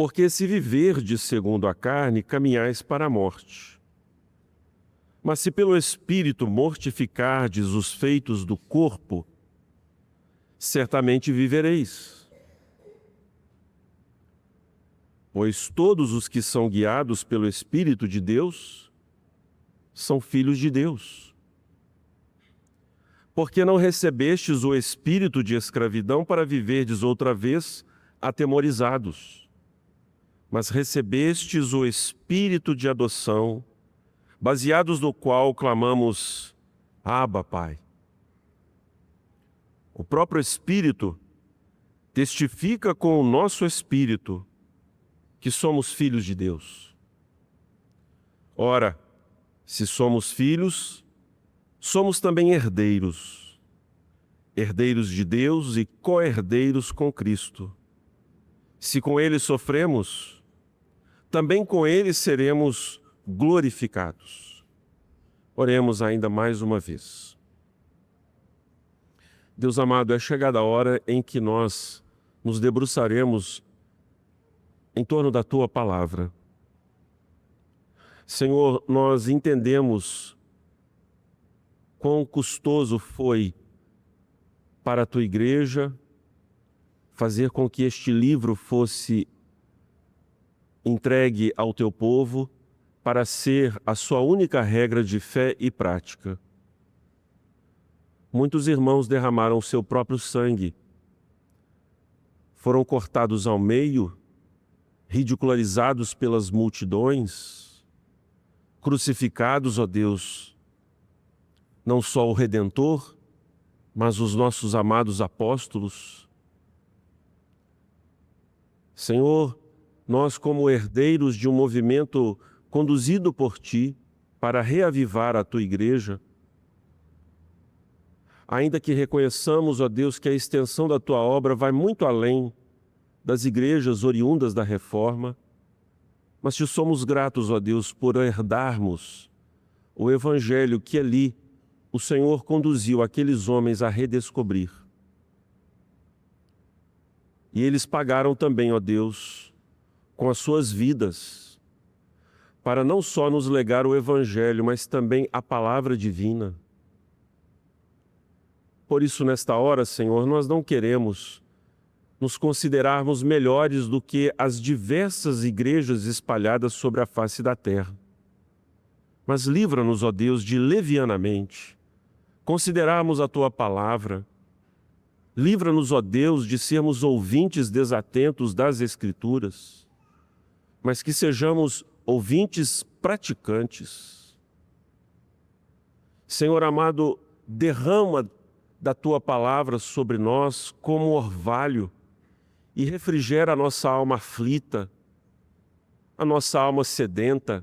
Porque se viverdes segundo a carne, caminhais para a morte. Mas se pelo Espírito mortificardes os feitos do corpo, certamente vivereis. Pois todos os que são guiados pelo Espírito de Deus são filhos de Deus. Porque não recebestes o espírito de escravidão para viverdes outra vez atemorizados, mas recebestes o espírito de adoção, baseados no qual clamamos, Abba, Pai. O próprio Espírito testifica com o nosso espírito que somos filhos de Deus. Ora, se somos filhos, somos também herdeiros, herdeiros de Deus e co-herdeiros com Cristo. Se com Ele sofremos, também com Ele seremos glorificados. Oremos ainda mais uma vez. Deus amado, é chegada a hora em que nós nos debruçaremos em torno da Tua Palavra. Senhor, nós entendemos quão custoso foi para a Tua Igreja fazer com que este livro fosse entregue ao Teu povo para ser a sua única regra de fé e prática. Muitos irmãos derramaram o seu próprio sangue, foram cortados ao meio, ridicularizados pelas multidões, crucificados, ó Deus, não só o Redentor, mas os nossos amados apóstolos. Senhor, nós como herdeiros de um movimento conduzido por Ti para reavivar a Tua Igreja, ainda que reconheçamos, ó Deus, que a extensão da Tua obra vai muito além das igrejas oriundas da Reforma, mas Te somos gratos, ó Deus, por herdarmos o Evangelho que ali o Senhor conduziu aqueles homens a redescobrir. E eles pagaram também, ó Deus, com as suas vidas, para não só nos legar o Evangelho, mas também a palavra divina. Por isso, nesta hora, Senhor, nós não queremos nos considerarmos melhores do que as diversas igrejas espalhadas sobre a face da terra. Mas livra-nos, ó Deus, de levianamente considerarmos a Tua palavra. Livra-nos, ó Deus, de sermos ouvintes desatentos das Escrituras, mas que sejamos ouvintes praticantes. Senhor amado, derrama da Tua palavra sobre nós como orvalho e refrigera a nossa alma aflita, a nossa alma sedenta.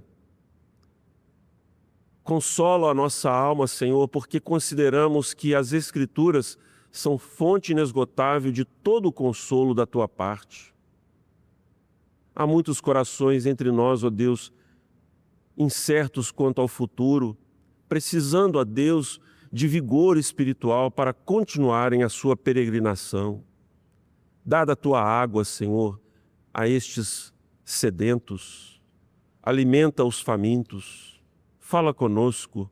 Consola a nossa alma, Senhor, porque consideramos que as Escrituras são fonte inesgotável de todo o consolo da Tua parte. Há muitos corações entre nós, ó Deus, incertos quanto ao futuro, precisando, ó Deus, de vigor espiritual para continuarem a sua peregrinação. Dá da Tua água, Senhor, a estes sedentos. Alimenta os famintos. Fala conosco.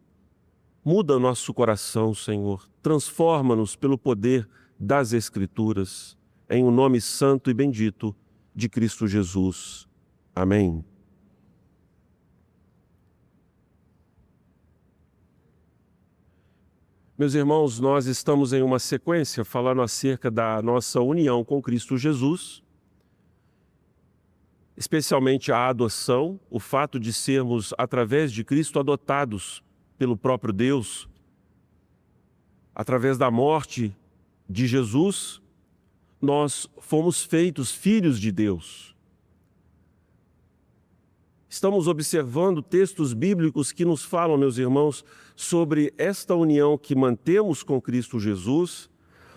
Muda nosso coração, Senhor. Transforma-nos pelo poder das Escrituras. Em o nome santo e bendito de Cristo Jesus. Amém. Meus irmãos, nós estamos em uma sequência falando acerca da nossa união com Cristo Jesus, especialmente a adoção, o fato de sermos, através de Cristo, adotados pelo próprio Deus. Através da morte de Jesus, nós fomos feitos filhos de Deus. Estamos observando textos bíblicos que nos falam, meus irmãos, sobre esta união que mantemos com Cristo Jesus,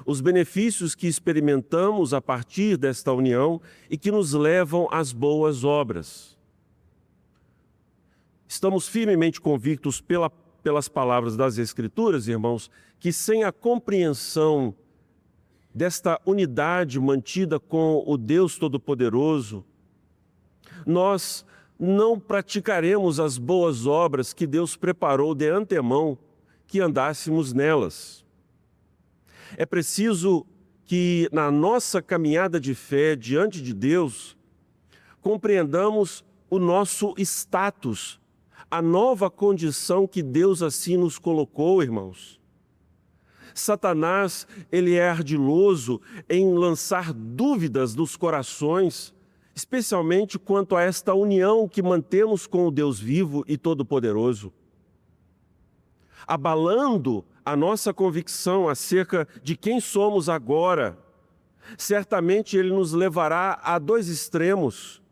os benefícios que experimentamos a partir desta união e que nos levam às boas obras. Estamos firmemente convictos pelas palavras das Escrituras, irmãos, que sem a compreensão desta unidade mantida com o Deus Todo-Poderoso, nós não praticaremos as boas obras que Deus preparou de antemão que andássemos nelas. É preciso que na nossa caminhada de fé diante de Deus, compreendamos o nosso status, a nova condição que Deus assim nos colocou, irmãos. Satanás, ele é ardiloso em lançar dúvidas nos corações, especialmente quanto a esta união que mantemos com o Deus vivo e todo-poderoso. Abalando a nossa convicção acerca de quem somos agora, certamente ele nos levará a dois extremos,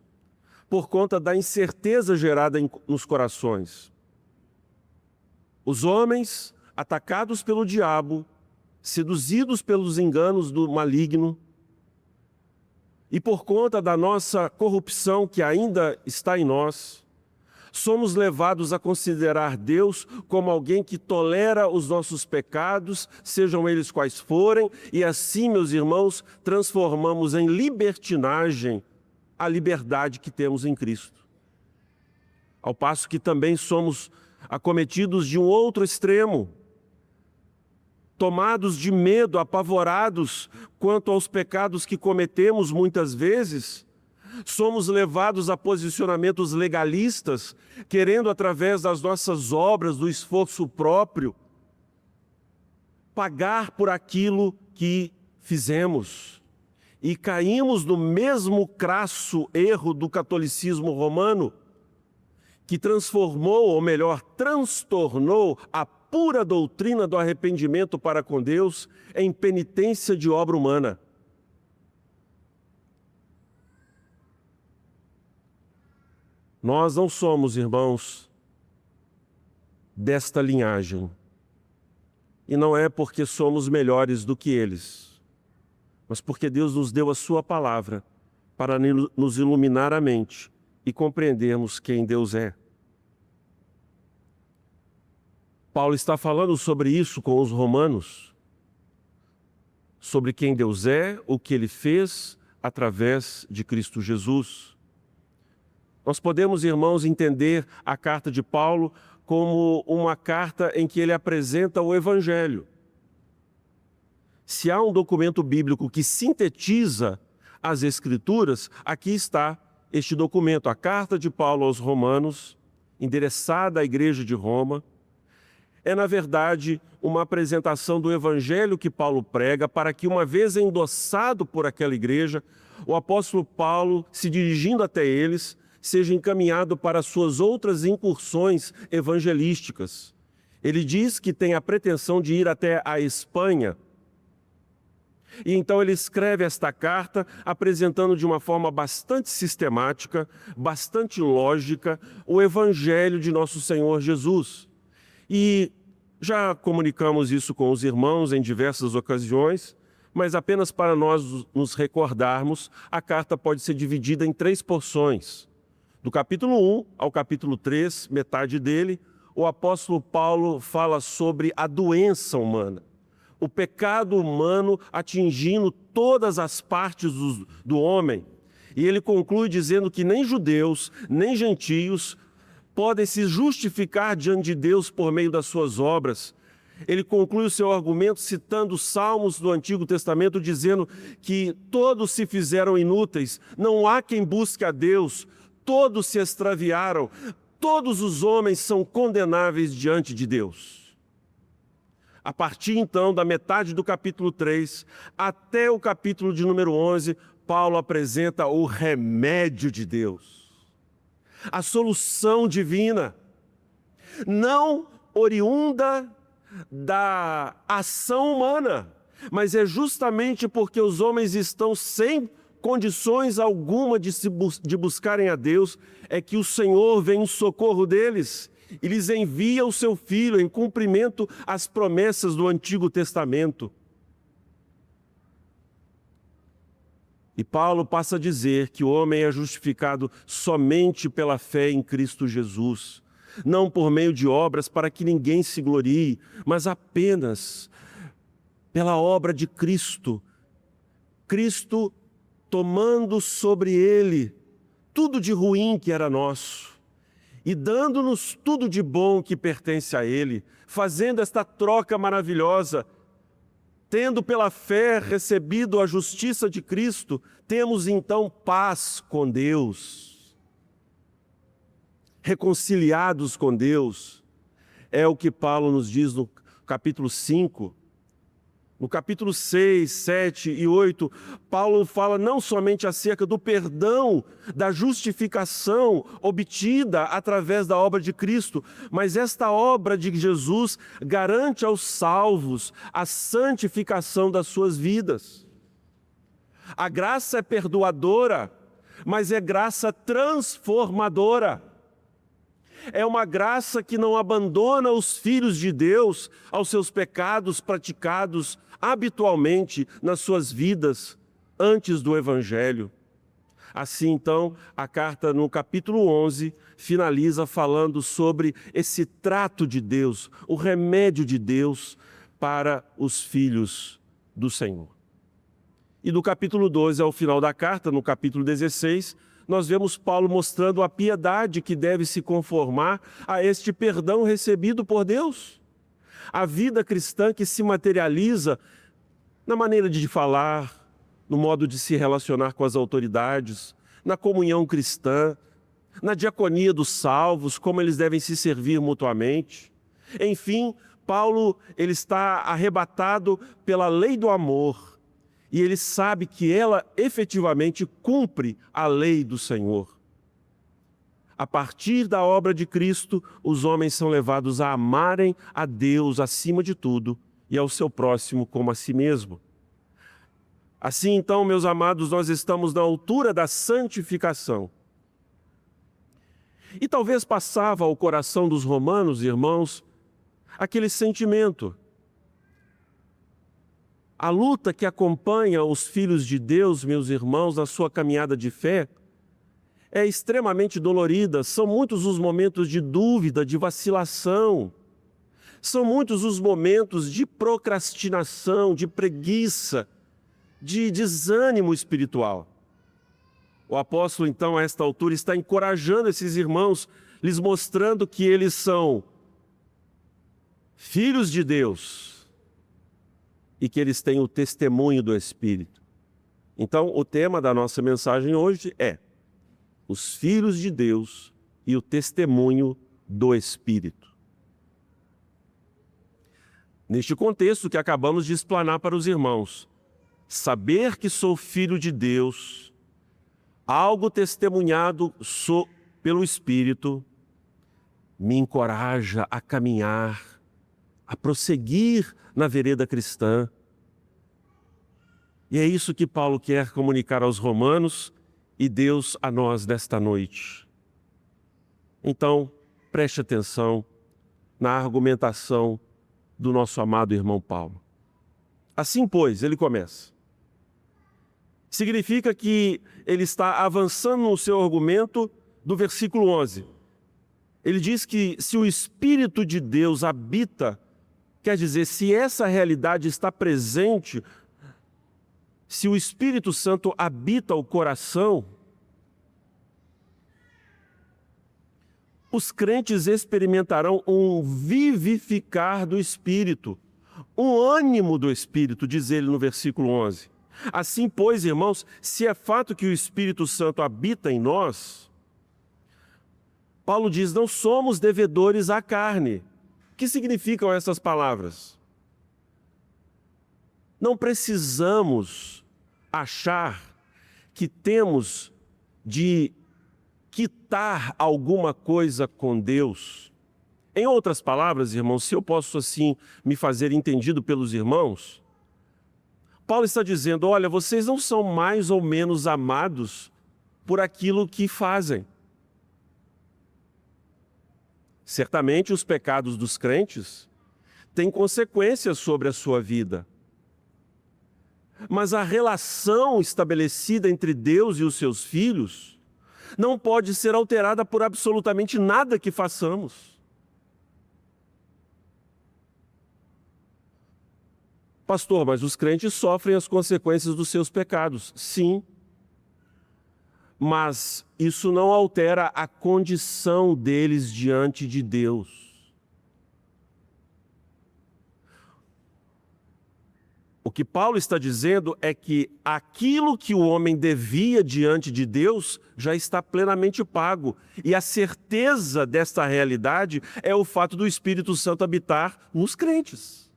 por conta da incerteza gerada nos corações. Os homens, atacados pelo diabo, seduzidos pelos enganos do maligno, e por conta da nossa corrupção que ainda está em nós, somos levados a considerar Deus como alguém que tolera os nossos pecados, sejam eles quais forem, e assim, meus irmãos, transformamos em libertinagem a liberdade que temos em Cristo. Ao passo que também somos acometidos de um outro extremo, tomados de medo, apavorados quanto aos pecados que cometemos muitas vezes, somos levados a posicionamentos legalistas, querendo através das nossas obras, do esforço próprio, pagar por aquilo que fizemos. E caímos no mesmo crasso erro do catolicismo romano, que transformou, ou melhor, transtornou a pura doutrina do arrependimento para com Deus em penitência de obra humana. Nós não somos, irmãos, desta linhagem. E não é porque somos melhores do que eles, mas porque Deus nos deu a sua palavra para nos iluminar a mente e compreendermos quem Deus é. Paulo está falando sobre isso com os romanos, sobre quem Deus é, o que Ele fez através de Cristo Jesus. Nós podemos, irmãos, entender a carta de Paulo como uma carta em que ele apresenta o Evangelho. Se há um documento bíblico que sintetiza as Escrituras, aqui está este documento, a carta de Paulo aos Romanos, endereçada à igreja de Roma. É, na verdade, uma apresentação do Evangelho que Paulo prega para que, uma vez endossado por aquela igreja, o apóstolo Paulo, se dirigindo até eles, seja encaminhado para suas outras incursões evangelísticas. Ele diz que tem a pretensão de ir até a Espanha. E então ele escreve esta carta apresentando de uma forma bastante sistemática, bastante lógica, o Evangelho de nosso Senhor Jesus. E já comunicamos isso com os irmãos em diversas ocasiões, mas apenas para nós nos recordarmos, a carta pode ser dividida em 3 porções. Do capítulo 1 ao capítulo 3, metade dele, o apóstolo Paulo fala sobre a doença humana, o pecado humano atingindo todas as partes do homem. E ele conclui dizendo que nem judeus, nem gentios podem se justificar diante de Deus por meio das suas obras. Ele conclui o seu argumento citando salmos do Antigo Testamento, dizendo que todos se fizeram inúteis, não há quem busque a Deus, todos se extraviaram, todos os homens são condenáveis diante de Deus. A partir então da metade do capítulo 3 até o capítulo de número 11, Paulo apresenta o remédio de Deus, a solução divina, não oriunda da ação humana, mas é justamente porque os homens estão sem condições alguma de buscarem a Deus, é que o Senhor vem em socorro deles e lhes envia o seu Filho em cumprimento às promessas do Antigo Testamento. E Paulo passa a dizer que o homem é justificado somente pela fé em Cristo Jesus, não por meio de obras para que ninguém se glorie, mas apenas pela obra de Cristo. Cristo tomando sobre ele tudo de ruim que era nosso e dando-nos tudo de bom que pertence a Ele, fazendo esta troca maravilhosa, tendo pela fé recebido a justiça de Cristo, temos então paz com Deus. Reconciliados com Deus, é o que Paulo nos diz no capítulo 5. No capítulo 6, 7 e 8, Paulo fala não somente acerca do perdão, da justificação obtida através da obra de Cristo, mas esta obra de Jesus garante aos salvos a santificação das suas vidas. A graça é perdoadora, mas é graça transformadora. É uma graça que não abandona os filhos de Deus aos seus pecados praticados habitualmente nas suas vidas antes do Evangelho. Assim, então, a carta no capítulo 11 finaliza falando sobre esse trato de Deus, o remédio de Deus para os filhos do Senhor. E do capítulo 12 ao final da carta, no capítulo 16, nós vemos Paulo mostrando a piedade que deve se conformar a este perdão recebido por Deus. A vida cristã que se materializa na maneira de falar, no modo de se relacionar com as autoridades, na comunhão cristã, na diaconia dos salvos, como eles devem se servir mutuamente. Enfim, Paulo ele está arrebatado pela lei do amor, e ele sabe que ela efetivamente cumpre a lei do Senhor. A partir da obra de Cristo, os homens são levados a amarem a Deus acima de tudo e ao seu próximo como a si mesmo. Assim, então, meus amados, nós estamos na altura da santificação. E talvez passava ao coração dos romanos, irmãos, aquele sentimento. A luta que acompanha os filhos de Deus, meus irmãos, na sua caminhada de fé, é extremamente dolorida. São muitos os momentos de dúvida, de vacilação. São muitos os momentos de procrastinação, de preguiça, de desânimo espiritual. O apóstolo, então, a esta altura, está encorajando esses irmãos, lhes mostrando que eles são filhos de Deus e que eles têm o testemunho do Espírito. Então, o tema da nossa mensagem hoje é os filhos de Deus e o testemunho do Espírito. Neste contexto que acabamos de explanar para os irmãos, saber que sou filho de Deus, algo testemunhado pelo Espírito, me encoraja a caminhar, a prosseguir na vereda cristã. E é isso que Paulo quer comunicar aos romanos e Deus a nós nesta noite. Então, preste atenção na argumentação do nosso amado irmão Paulo. Assim, pois, ele começa. Significa que ele está avançando no seu argumento do versículo 11. Ele diz que se o Espírito de Deus habita, quer dizer, se essa realidade está presente, se o Espírito Santo habita o coração, os crentes experimentarão um vivificar do Espírito, um ânimo do Espírito, diz ele no versículo 11. Assim, pois, irmãos, se é fato que o Espírito Santo habita em nós, Paulo diz, não somos devedores à carne. O que significam essas palavras? Não precisamos achar que temos de quitar alguma coisa com Deus. Em outras palavras, irmãos, se eu posso assim me fazer entendido pelos irmãos, Paulo está dizendo, olha, vocês não são mais ou menos amados por aquilo que fazem. Certamente os pecados dos crentes têm consequências sobre a sua vida. Mas a relação estabelecida entre Deus e os seus filhos não pode ser alterada por absolutamente nada que façamos. Pastor, mas os crentes sofrem as consequências dos seus pecados. Sim. mas isso não altera a condição deles diante de Deus. O que Paulo está dizendo é que aquilo que o homem devia diante de Deus já está plenamente pago. E a certeza desta realidade é o fato do Espírito Santo habitar nos crentes.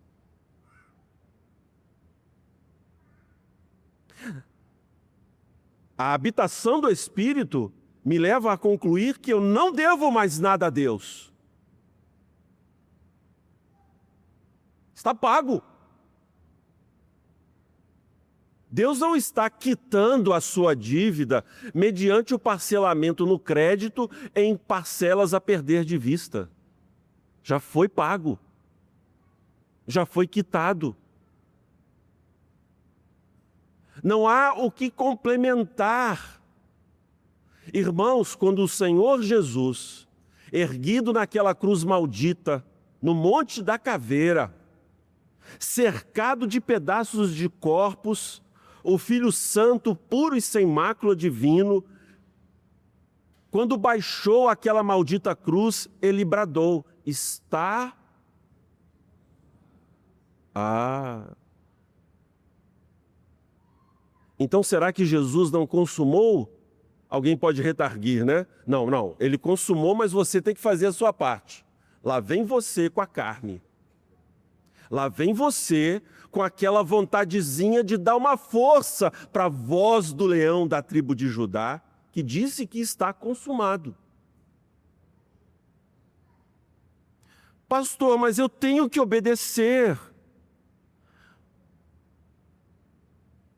A habitação do Espírito me leva a concluir que eu não devo mais nada a Deus. Está pago. Deus não está quitando a sua dívida mediante o parcelamento no crédito em parcelas a perder de vista. Já foi pago. Já foi quitado. Não há o que complementar. Irmãos, quando o Senhor Jesus, erguido naquela cruz maldita, no Monte da Caveira, cercado de pedaços de corpos, o Filho Santo, puro e sem mácula divino, quando baixou aquela maldita cruz, ele bradou: está. Então será que Jesus não consumou? Alguém pode retarguir, né? Não, ele consumou, mas você tem que fazer a sua parte. Lá vem você com a carne. Lá vem você com aquela vontadezinha de dar uma força para a voz do leão da tribo de Judá, que disse que está consumado. Pastor, mas eu tenho que obedecer.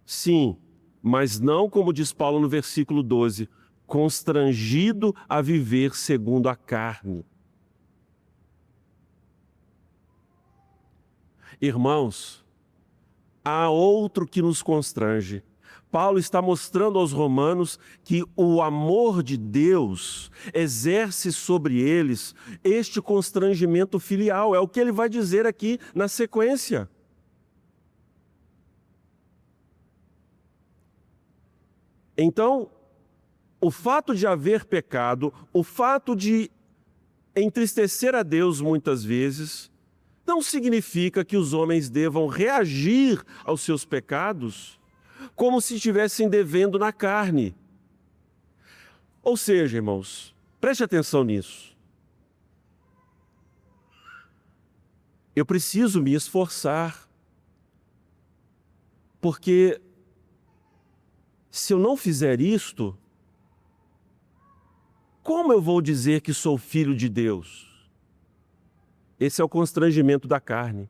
Sim, mas não como diz Paulo no versículo 12, constrangido a viver segundo a carne. Irmãos, há outro que nos constrange. Paulo está mostrando aos romanos que o amor de Deus exerce sobre eles este constrangimento filial. É o que ele vai dizer aqui na sequência. Então, o fato de haver pecado, o fato de entristecer a Deus muitas vezes, não significa que os homens devam reagir aos seus pecados como se estivessem devendo na carne. Ou seja, irmãos, preste atenção nisso. Eu preciso me esforçar, porque se eu não fizer isto, como eu vou dizer que sou filho de Deus? Esse é o constrangimento da carne.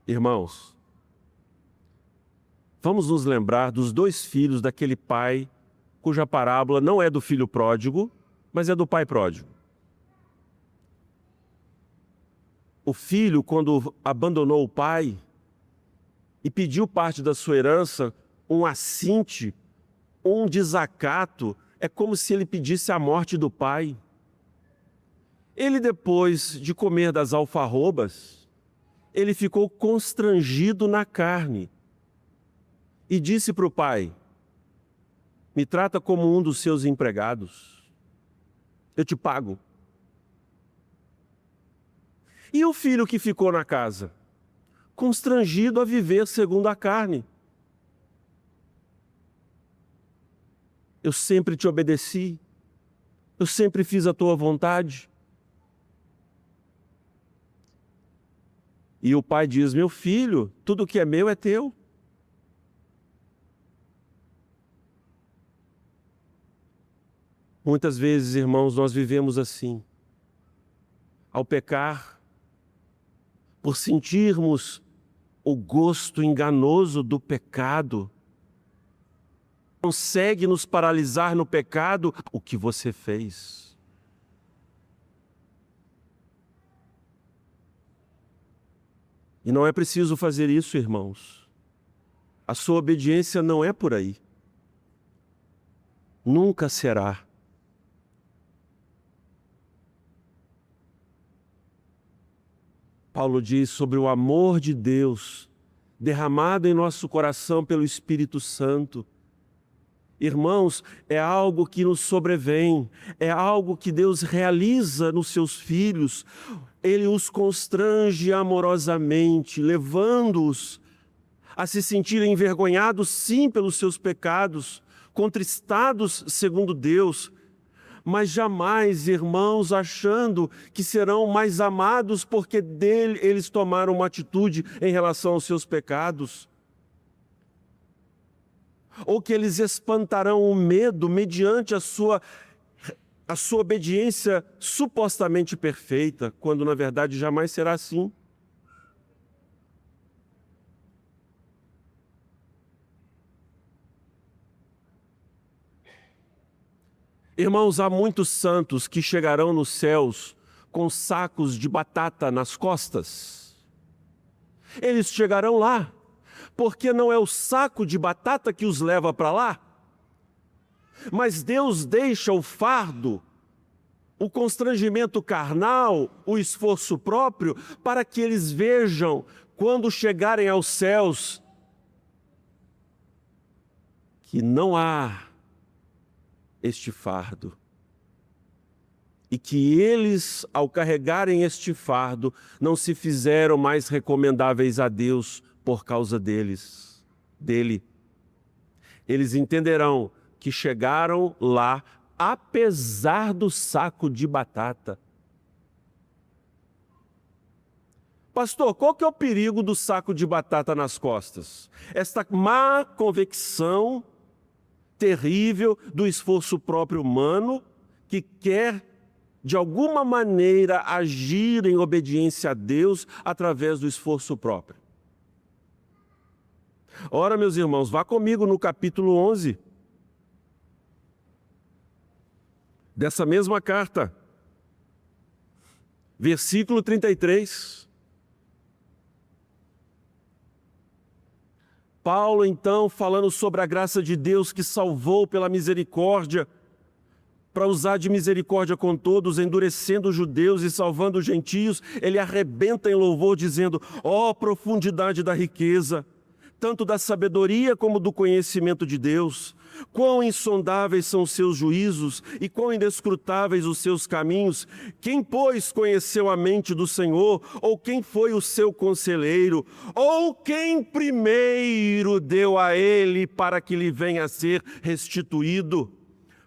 Irmãos, vamos nos lembrar dos dois filhos daquele pai cuja parábola não é do filho pródigo, mas é do pai pródigo. O filho, quando abandonou o pai e pediu parte da sua herança, um assinte, um desacato, é como se ele pedisse a morte do pai. Ele, depois de comer das alfarrobas, ele ficou constrangido na carne e disse para o pai: me trata como um dos seus empregados, eu te pago. E o filho que ficou na casa? Constrangido a viver segundo a carne. Eu sempre te obedeci, eu sempre fiz a tua vontade. E o pai diz: meu filho, tudo que é meu é teu. Muitas vezes, irmãos, nós vivemos assim. Ao pecar, por sentirmos o gosto enganoso do pecado, consegue nos paralisar no pecado, o que você fez. E não é preciso fazer isso, irmãos. A sua obediência não é por aí. Nunca será. Paulo diz sobre o amor de Deus derramado em nosso coração pelo Espírito Santo. Irmãos, é algo que nos sobrevém, é algo que Deus realiza nos seus filhos. Ele os constrange amorosamente, levando-os a se sentirem envergonhados, sim, pelos seus pecados, contristados segundo Deus, mas jamais, irmãos, achando que serão mais amados porque dele eles tomaram uma atitude em relação aos seus pecados, ou que eles espantarão o medo mediante a sua obediência supostamente perfeita, quando na verdade jamais será assim. Irmãos, há muitos santos que chegarão nos céus com sacos de batata nas costas. Eles chegarão lá, porque não é o saco de batata que os leva para lá, mas Deus deixa o fardo, o constrangimento carnal, o esforço próprio, para que eles vejam, quando chegarem aos céus, que não há este fardo. E que eles, ao carregarem este fardo, não se fizeram mais recomendáveis a Deus por causa dele. Eles entenderão que chegaram lá apesar do saco de batata. Pastor, qual que é o perigo do saco de batata nas costas? Esta má convicção terrível do esforço próprio humano que quer, de alguma maneira, agir em obediência a Deus através do esforço próprio. Ora, meus irmãos, vá comigo no capítulo 11 dessa mesma carta, versículo 33. Paulo, então, falando sobre a graça de Deus que salvou pela misericórdia, para usar de misericórdia com todos, endurecendo os judeus e salvando os gentios, ele arrebenta em louvor, dizendo: ó profundidade da riqueza, tanto da sabedoria como do conhecimento de Deus! Quão insondáveis são os seus juízos e quão inescrutáveis os seus caminhos! Quem, pois, conheceu a mente do Senhor? Ou quem foi o seu conselheiro? Ou quem primeiro deu a ele para que lhe venha a ser restituído?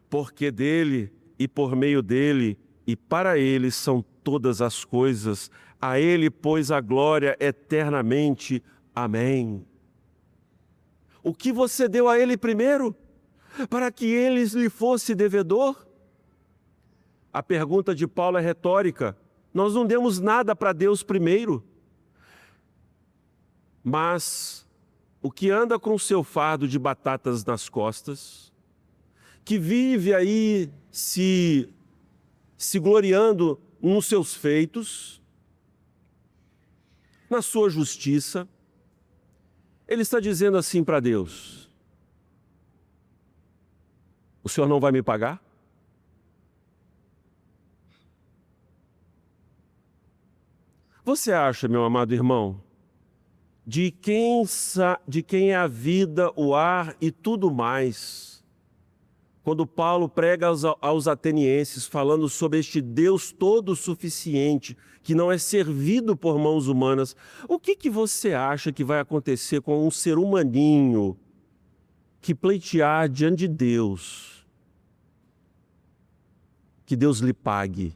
Porque dele e por meio dele e para ele são todas as coisas. A ele, pois, a glória eternamente. Amém. O que você deu a ele primeiro? Para que ele lhe fosse devedor? A pergunta de Paulo é retórica. Nós não demos nada para Deus primeiro. Mas o que anda com o seu fardo de batatas nas costas, que vive aí se gloriando nos seus feitos, na sua justiça, ele está dizendo assim para Deus: o Senhor não vai me pagar? Você acha, meu amado irmão, de quem é a vida, o ar e tudo mais, quando Paulo prega aos atenienses, falando sobre este Deus todo suficiente, que não é servido por mãos humanas, o que você acha que vai acontecer com um ser humaninho que pleitear diante de Deus, que Deus lhe pague?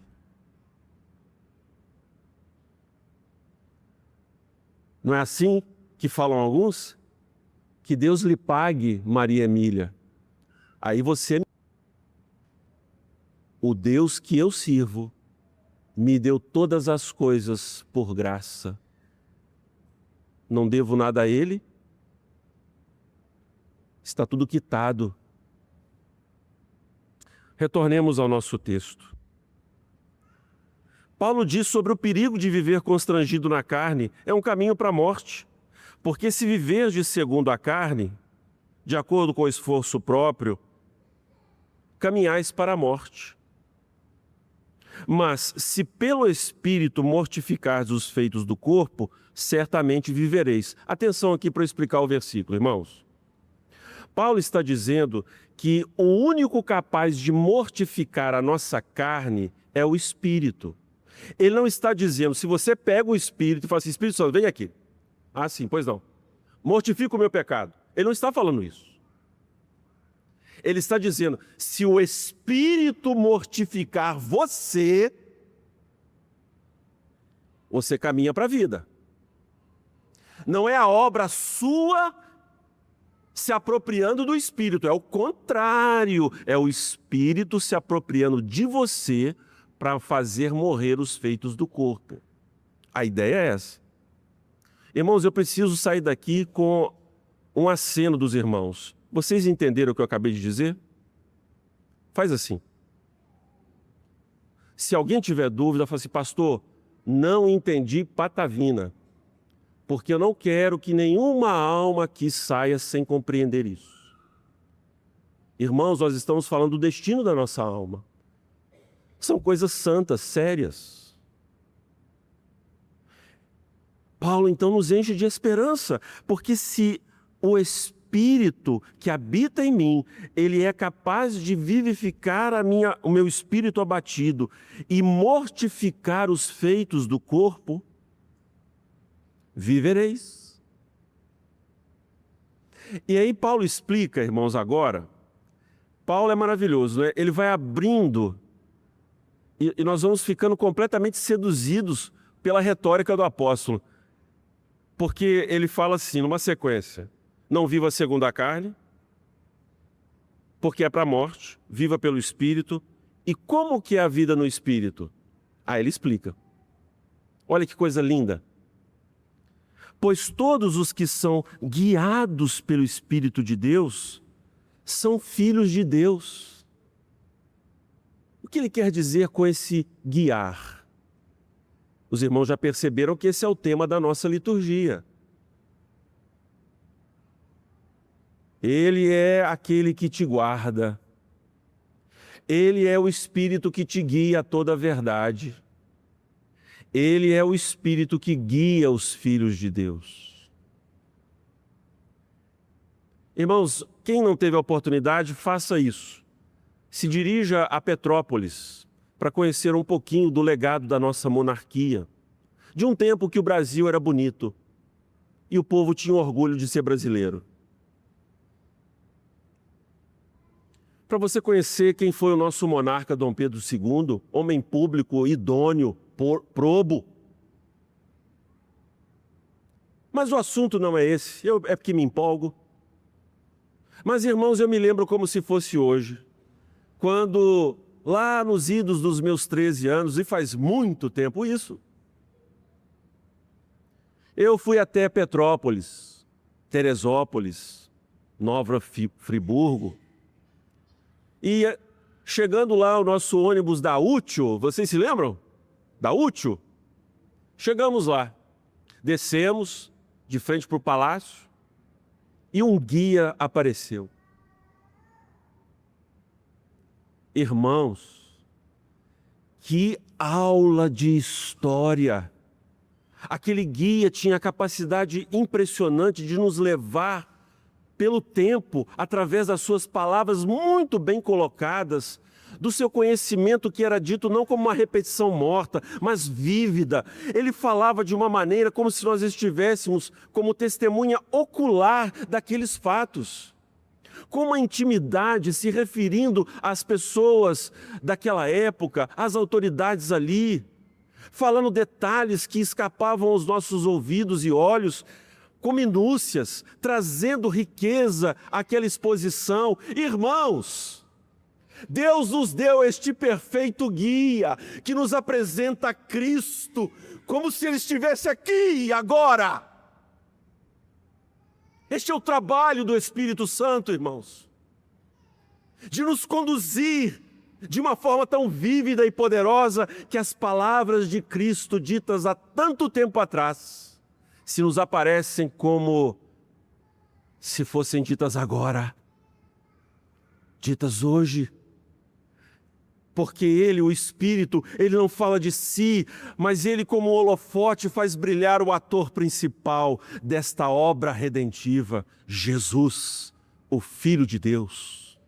Não é assim que falam alguns? Que Deus lhe pague, Maria Emília. Aí você... O Deus que eu sirvo me deu todas as coisas por graça. Não devo nada a Ele? Está tudo quitado. Retornemos ao nosso texto. Paulo diz sobre o perigo de viver constrangido na carne, é um caminho para a morte. Porque se viverdes segundo a carne, de acordo com o esforço próprio, caminhais para a morte. Mas se pelo Espírito mortificardes os feitos do corpo, certamente vivereis. Atenção aqui para eu explicar o versículo, irmãos. Paulo está dizendo que o único capaz de mortificar a nossa carne é o Espírito. Ele não está dizendo, se você pega o Espírito e fala assim, Espírito Santo, vem aqui. Ah, sim, pois não. Mortifica o meu pecado. Ele não está falando isso. Ele está dizendo, se o Espírito mortificar você, você caminha para a vida. Não é a obra sua se apropriando do Espírito, é o contrário, é o Espírito se apropriando de você para fazer morrer os feitos do corpo. A ideia é essa. Irmãos, eu preciso sair daqui com um aceno dos irmãos. Vocês entenderam o que eu acabei de dizer? Faz assim. Se alguém tiver dúvida, fala assim, pastor, não entendi patavina, porque eu não quero que nenhuma alma aqui saia sem compreender isso. Irmãos, nós estamos falando do destino da nossa alma. São coisas santas, sérias. Paulo então nos enche de esperança, porque se o Espírito que habita em mim, ele é capaz de vivificar o meu espírito abatido e mortificar os feitos do corpo, vivereis. E aí Paulo explica, irmãos, agora, Paulo é maravilhoso, né? Ele vai abrindo e nós vamos ficando completamente seduzidos pela retórica do apóstolo, porque ele fala assim, numa sequência, não viva segundo a carne, porque é para a morte, viva pelo Espírito. E como que é a vida no Espírito? Ah, ele explica. Olha que coisa linda. Pois todos os que são guiados pelo Espírito de Deus são filhos de Deus. O que ele quer dizer com esse guiar? Os irmãos já perceberam que esse é o tema da nossa liturgia. Ele é aquele que te guarda. Ele é o Espírito que te guia a toda a verdade. Ele é o Espírito que guia os filhos de Deus. Irmãos, quem não teve a oportunidade, faça isso. Se dirija a Petrópolis para conhecer um pouquinho do legado da nossa monarquia, de um tempo que o Brasil era bonito e o povo tinha orgulho de ser brasileiro. Para você conhecer quem foi o nosso monarca Dom Pedro II, homem público, idôneo, probo. Mas o assunto não é esse, é porque me empolgo. Mas, irmãos, eu me lembro como se fosse hoje, quando lá nos idos dos meus 13 anos, e faz muito tempo isso, eu fui até Petrópolis, Teresópolis, Nova Friburgo, e chegando lá o nosso ônibus da Útil, vocês se lembram? Da Útil? Chegamos lá, descemos de frente para o palácio e um guia apareceu. Irmãos, que aula de história! Aquele guia tinha a capacidade impressionante de nos levar pelo tempo, através das suas palavras muito bem colocadas, do seu conhecimento que era dito não como uma repetição morta, mas vívida. Ele falava de uma maneira como se nós estivéssemos como testemunha ocular daqueles fatos, com uma intimidade, se referindo às pessoas daquela época, às autoridades ali, falando detalhes que escapavam aos nossos ouvidos e olhos, com minúcias, trazendo riqueza àquela exposição. Irmãos, Deus nos deu este perfeito guia, que nos apresenta Cristo, como se Ele estivesse aqui e agora. Este é o trabalho do Espírito Santo, irmãos, de nos conduzir de uma forma tão vívida e poderosa, que as palavras de Cristo ditas há tanto tempo atrás, se nos aparecem como se fossem ditas agora, ditas hoje. porque ele, o Espírito, ele não fala de si, mas ele, como um holofote, faz brilhar o ator principal desta obra redentiva, Jesus, o Filho de Deus.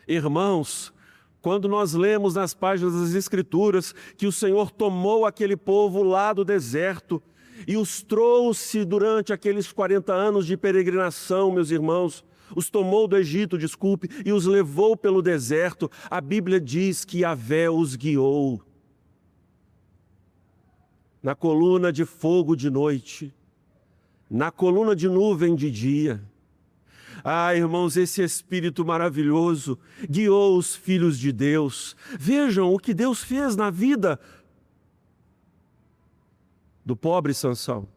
Irmãos, quando nós lemos nas páginas das Escrituras que o Senhor tomou aquele povo lá do deserto e os trouxe durante aqueles 40 anos de peregrinação, meus irmãos, os tomou do Egito, desculpe, e os levou pelo deserto, a Bíblia diz que Yahvé os guiou na coluna de fogo de noite, na coluna de nuvem de dia. Ah, irmãos, esse Espírito maravilhoso guiou os filhos de Deus. Vejam o que Deus fez na vida do pobre Sansão.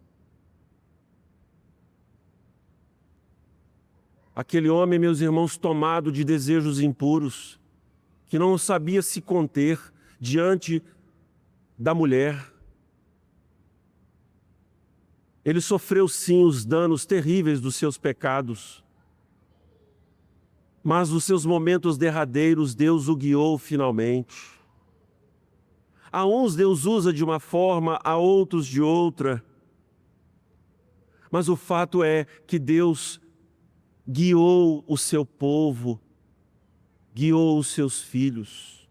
Aquele homem, meus irmãos, tomado de desejos impuros, que não sabia se conter diante da mulher. Ele sofreu sim os danos terríveis dos seus pecados, mas nos seus momentos derradeiros, Deus o guiou finalmente. A uns Deus usa de uma forma, a outros de outra. Mas o fato é que Deus guiou o seu povo, guiou os seus filhos.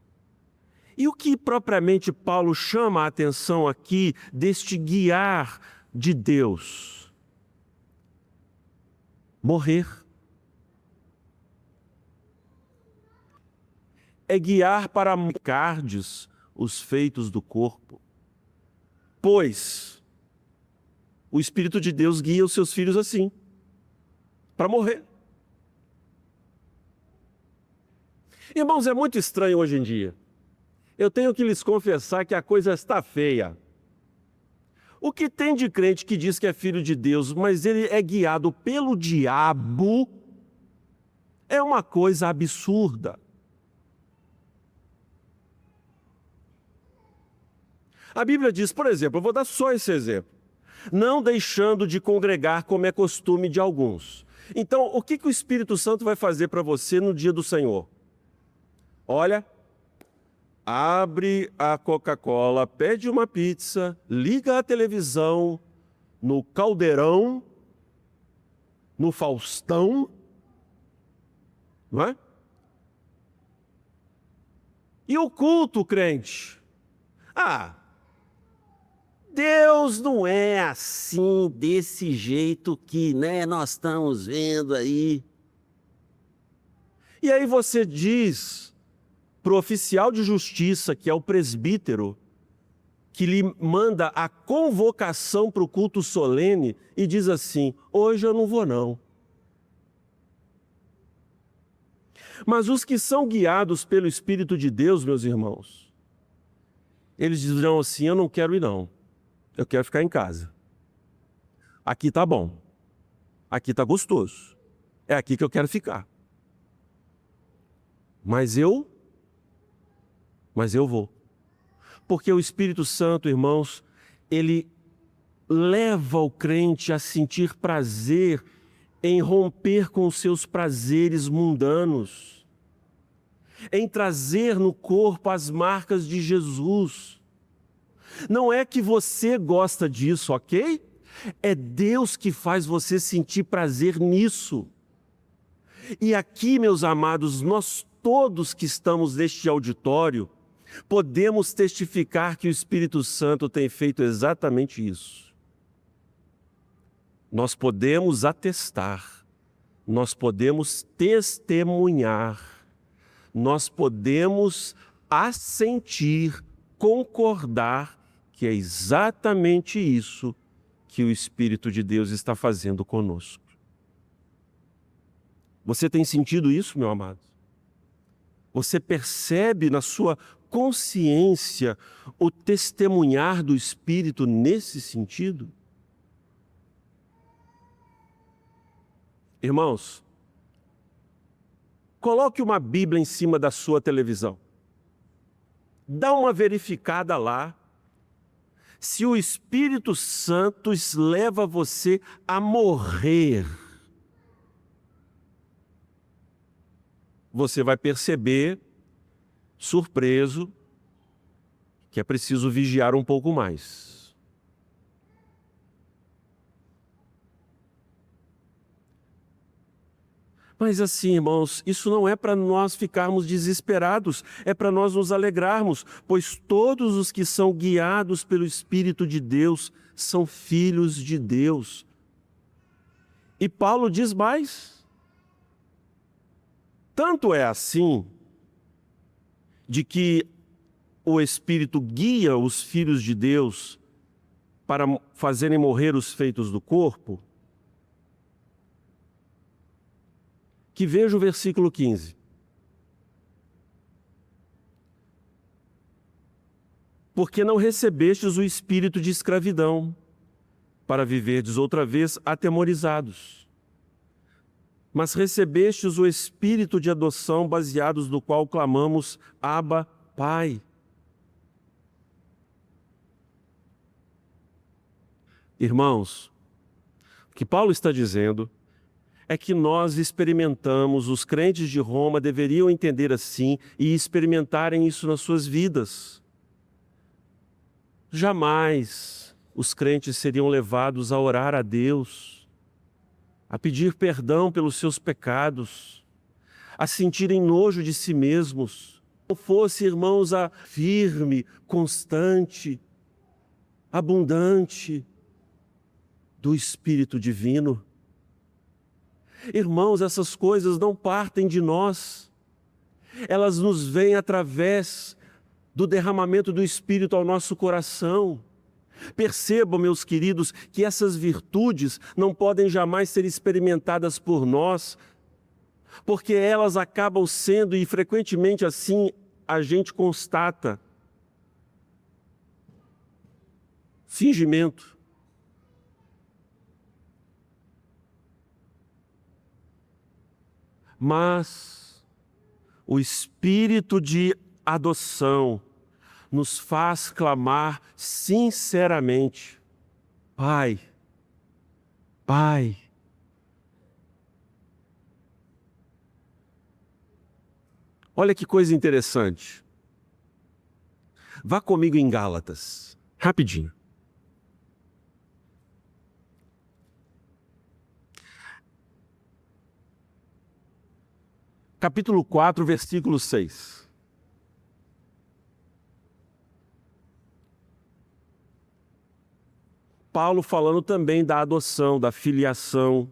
E o que propriamente Paulo chama a atenção aqui deste guiar de Deus? Morrer. É guiar para marcardes os feitos do corpo. Pois o Espírito de Deus guia os seus filhos assim, para morrer. Irmãos, é muito estranho hoje em dia. Eu tenho que lhes confessar que a coisa está feia. O que tem de crente que diz que é filho de Deus, mas ele é guiado pelo diabo, é uma coisa absurda. A Bíblia diz, por exemplo, eu vou dar só esse exemplo, não deixando de congregar como é costume de alguns. Então, o que o Espírito Santo vai fazer para você no dia do Senhor? Olha, abre a Coca-Cola, pede uma pizza, liga a televisão no Caldeirão, no Faustão, não é? E o culto, crente? Deus não é assim, desse jeito que, nós estamos vendo aí. E aí você diz para o oficial de justiça, que é o presbítero, que lhe manda a convocação para o culto solene e diz assim: hoje eu não vou não. Mas os que são guiados pelo Espírito de Deus, meus irmãos, eles dirão assim: eu não quero ir não. Eu quero ficar em casa. Aqui tá bom. Aqui tá gostoso. É aqui que eu quero ficar. Mas eu vou. Porque o Espírito Santo, irmãos, ele leva o crente a sentir prazer em romper com os seus prazeres mundanos, em trazer no corpo as marcas de Jesus. Não é que você gosta disso, ok? É Deus que faz você sentir prazer nisso. E aqui, meus amados, nós todos que estamos neste auditório, podemos testificar que o Espírito Santo tem feito exatamente isso. Nós podemos atestar, nós podemos testemunhar, nós podemos assentir, concordar que é exatamente isso que o Espírito de Deus está fazendo conosco. Você tem sentido isso, meu amado? Você percebe na sua consciência o testemunhar do Espírito nesse sentido? Irmãos, coloque uma Bíblia em cima da sua televisão. Dá uma verificada lá se o Espírito Santo leva você a morrer você vai perceber, surpreso, que é preciso vigiar um pouco mais. Mas assim, irmãos, isso não é para nós ficarmos desesperados, é para nós nos alegrarmos, pois todos os que são guiados pelo Espírito de Deus são filhos de Deus. E Paulo diz mais. Tanto é assim, de que o Espírito guia os filhos de Deus para fazerem morrer os feitos do corpo, que veja o versículo 15. Porque não recebestes o espírito de escravidão, para viverdes outra vez atemorizados, mas recebestes o espírito de adoção, baseados no qual clamamos, Abba, Pai. Irmãos, o que Paulo está dizendo é que nós experimentamos, os crentes de Roma deveriam entender assim e experimentarem isso nas suas vidas. Jamais os crentes seriam levados a orar a Deus, a pedir perdão pelos seus pecados, a sentirem nojo de si mesmos. Não fosse, irmãos, a firme, constante, abundante do Espírito Divino. Irmãos, essas coisas não partem de nós, elas nos vêm através do derramamento do Espírito ao nosso coração. Percebam, meus queridos, que essas virtudes não podem jamais ser experimentadas por nós, porque elas acabam sendo, e frequentemente assim a gente constata, fingimento. Mas o espírito de adoção nos faz clamar sinceramente, Pai, Pai. Olha que coisa interessante. Vá comigo em Gálatas, rapidinho. Capítulo 4, versículo 6. Paulo falando também da adoção, da filiação,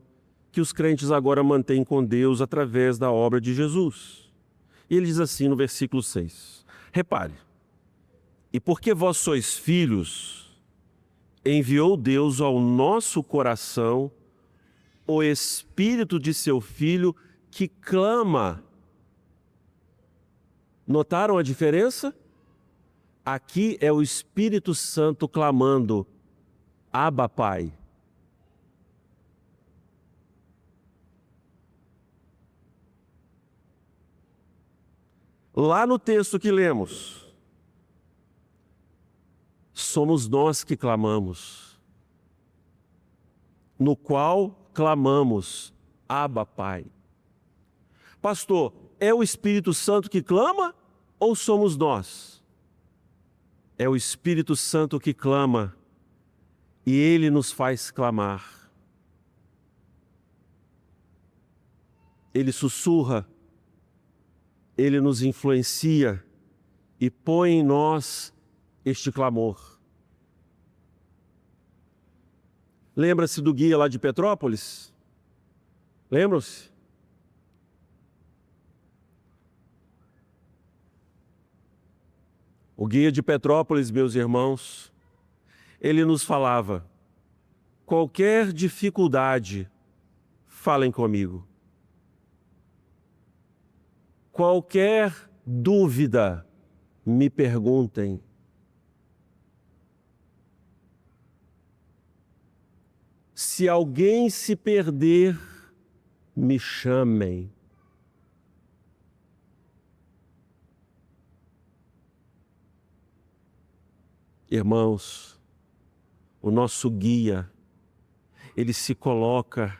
que os crentes agora mantêm com Deus através da obra de Jesus. E ele diz assim no versículo 6. Repare. E porque vós sois filhos, enviou Deus ao nosso coração o Espírito de seu Filho, que clama. Notaram a diferença? Aqui é o Espírito Santo clamando, Abba, Pai. Lá no texto que lemos, somos nós que clamamos, no qual clamamos, Abba, Pai. Pastor, é o Espírito Santo que clama ou somos nós? É o Espírito Santo que clama e ele nos faz clamar. Ele sussurra, ele nos influencia e põe em nós este clamor. Lembra-se do guia lá de Petrópolis? Lembram-se? O guia de Petrópolis, meus irmãos, ele nos falava, qualquer dificuldade, falem comigo. Qualquer dúvida, me perguntem. Se alguém se perder, me chamem. Irmãos, o nosso guia, ele se coloca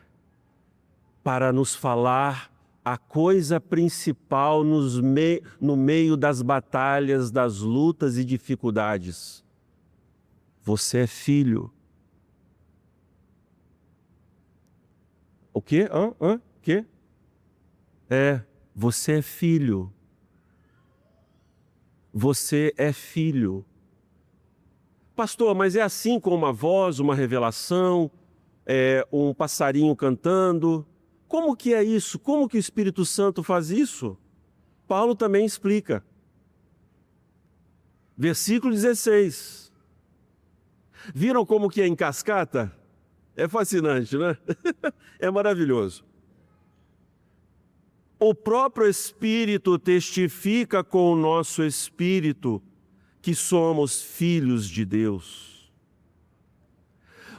para nos falar a coisa principal no meio das batalhas, das lutas e dificuldades. Você é filho. O quê? Quê? Você é filho. Você é filho. Pastor, mas é assim com uma voz, uma revelação, um passarinho cantando? Como que é isso? Como que o Espírito Santo faz isso? Paulo também explica. Versículo 16. Viram como que é em cascata? É fascinante, né? É maravilhoso. O próprio Espírito testifica com o nosso espírito que somos filhos de Deus.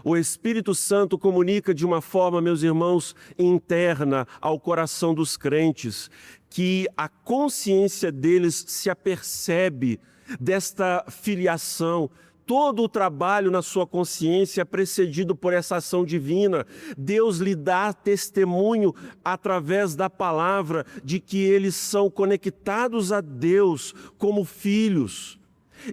O Espírito Santo comunica de uma forma, meus irmãos, interna ao coração dos crentes, que a consciência deles se apercebe desta filiação. Todo o trabalho na sua consciência é precedido por essa ação divina. Deus lhe dá testemunho através da palavra de que eles são conectados a Deus como filhos.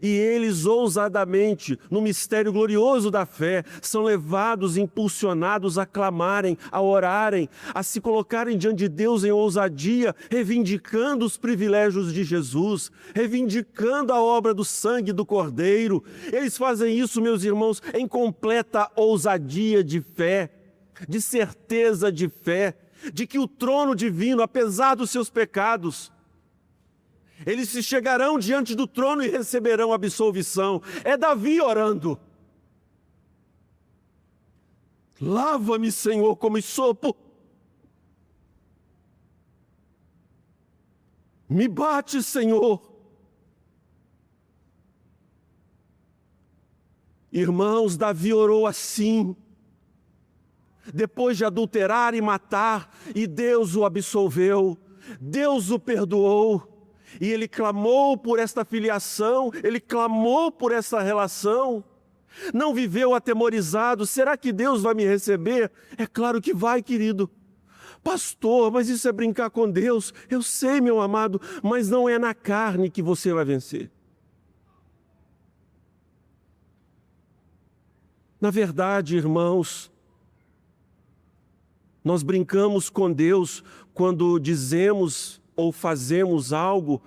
E eles ousadamente, no mistério glorioso da fé, são levados, impulsionados a clamarem, a orarem, a se colocarem diante de Deus em ousadia, reivindicando os privilégios de Jesus, reivindicando a obra do sangue do Cordeiro. Eles fazem isso, meus irmãos, em completa ousadia de fé, de certeza de fé, de que o trono divino, apesar dos seus pecados, eles se chegarão diante do trono e receberão absolvição. É Davi orando. Lava-me, Senhor, como sopo. Me bate, Senhor. Irmãos, Davi orou assim, depois de adulterar e matar, e Deus o absolveu, Deus o perdoou. E ele clamou por esta filiação, ele clamou por essa relação. Não viveu atemorizado, será que Deus vai me receber? É claro que vai, querido. Pastor, mas isso é brincar com Deus. Eu sei, meu amado, mas não é na carne que você vai vencer. Na verdade, irmãos, nós brincamos com Deus quando dizemos ou fazemos algo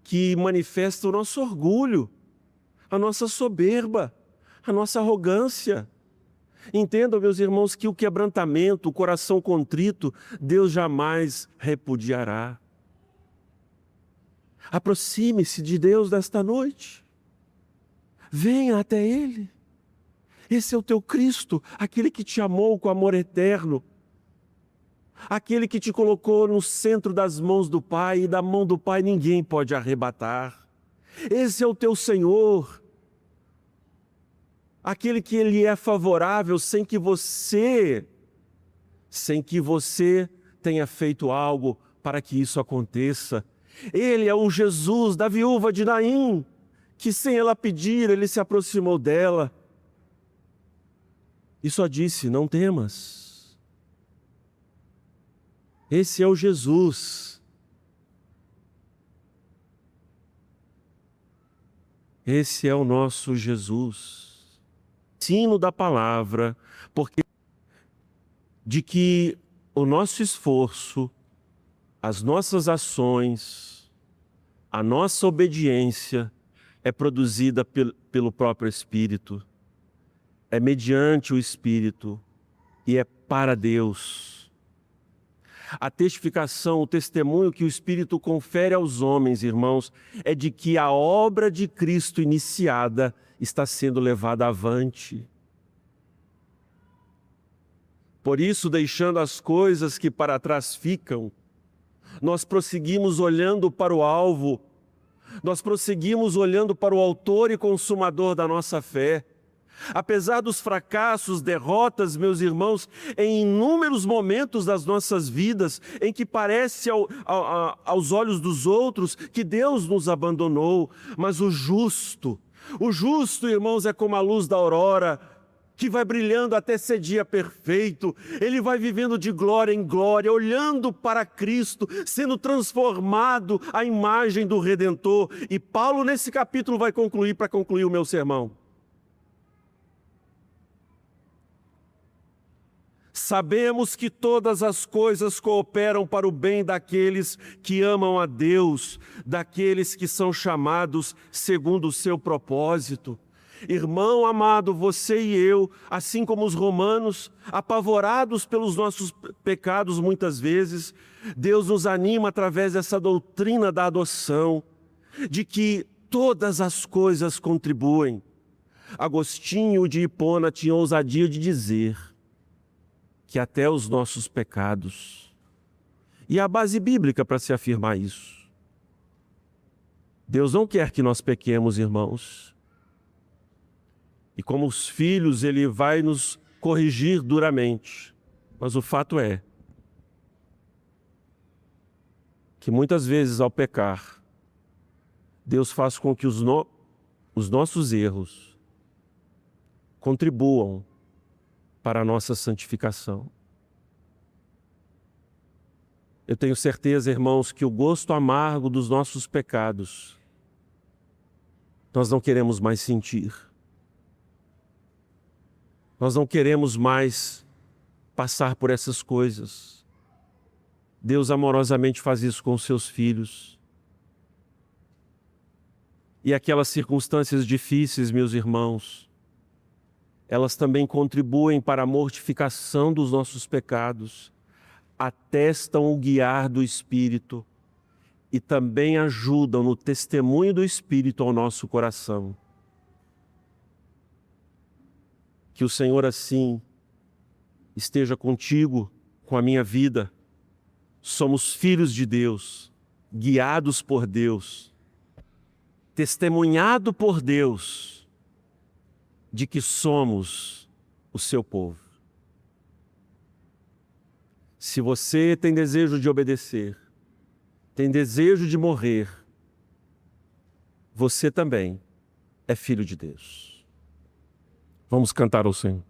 que manifesta o nosso orgulho, a nossa soberba, a nossa arrogância. Entendam, meus irmãos, que o quebrantamento, o coração contrito, Deus jamais repudiará. Aproxime-se de Deus desta noite. Venha até Ele. Esse é o teu Cristo, aquele que te amou com amor eterno. Aquele que te colocou no centro das mãos do Pai, e da mão do Pai ninguém pode arrebatar. Esse é o teu Senhor. Aquele que Ele é favorável sem que você tenha feito algo para que isso aconteça. Ele é o Jesus da viúva de Naim, que sem ela pedir, Ele se aproximou dela e só disse: não temas. Esse é o Jesus. Esse é o nosso Jesus. Ensino da palavra, porque de que o nosso esforço, as nossas ações, a nossa obediência é produzida pelo próprio Espírito. É mediante o Espírito e é para Deus. A testificação, o testemunho que o Espírito confere aos homens, irmãos, é de que a obra de Cristo iniciada está sendo levada avante. Por isso, deixando as coisas que para trás ficam, nós prosseguimos olhando para o alvo, nós prosseguimos olhando para o autor e consumador da nossa fé. Apesar dos fracassos, derrotas, meus irmãos, em inúmeros momentos das nossas vidas, em que parece aos olhos dos outros que Deus nos abandonou, mas o justo, irmãos, é como a luz da aurora, que vai brilhando até ser dia perfeito. Ele vai vivendo de glória em glória, olhando para Cristo, sendo transformado à imagem do Redentor. E Paulo, nesse capítulo, vai concluir, para concluir o meu sermão. Sabemos que todas as coisas cooperam para o bem daqueles que amam a Deus, daqueles que são chamados segundo o seu propósito. Irmão amado, você e eu, assim como os romanos, apavorados pelos nossos pecados muitas vezes, Deus nos anima através dessa doutrina da adoção, de que todas as coisas contribuem. Agostinho de Hipona tinha ousadia de dizer que até os nossos pecados, e a base bíblica para se afirmar isso. Deus não quer que nós pequemos, irmãos. E como os filhos, Ele vai nos corrigir duramente. Mas o fato é que muitas vezes ao pecar, Deus faz com que os nossos erros contribuam para a nossa santificação. Eu tenho certeza, irmãos, que o gosto amargo dos nossos pecados nós não queremos mais sentir. Nós não queremos mais passar por essas coisas. Deus amorosamente faz isso com os seus filhos. E aquelas circunstâncias difíceis, meus irmãos, elas também contribuem para a mortificação dos nossos pecados, atestam o guiar do Espírito e também ajudam no testemunho do Espírito ao nosso coração. Que o Senhor assim esteja contigo, com a minha vida. Somos filhos de Deus, guiados por Deus, testemunhado por Deus de que somos o seu povo. Se você tem desejo de obedecer, tem desejo de morrer, você também é filho de Deus. Vamos cantar ao Senhor.